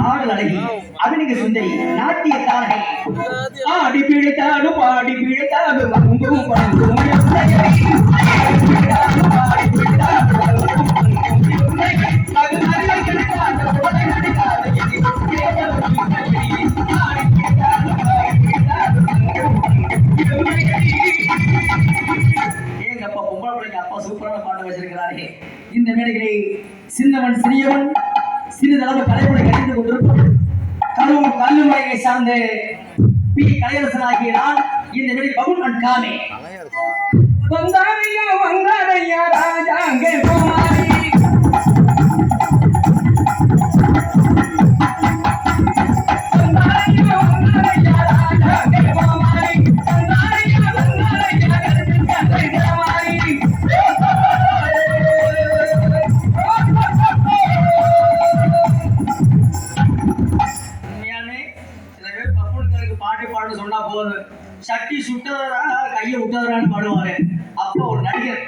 ஆடல் அழகி அபிநய சுந்தரி நாட்டிய தாரகை ஆடி பிழைத்தாடும் பாடி பிழைத்தாடும் அங்கும் பங்கும் ஏங்கப்பா பொம்பளை பிள்ளைங்க அப்பா சூப்பரான பாட்டு வச்சிருக்கிறாரே. இந்த மேடைகளை சின்னவன் சிறியவன் சிறிதளவு கலைமுறை கழிந்து கொண்டிருக்கும் கல்லுமுறையை சார்ந்த பி கலையரசனாகிய நான் இந்த மேடை பவுன் அண்ட் காமே வந்தாரையா வந்தாரையா ராஜாங்க குமாரி பாட்டு பாடு சொன்னா போதும் சட்டி சுட்டதரா கையை விட்டதரான்னு பாடுவாரு. அப்ப ஒரு நடிகர்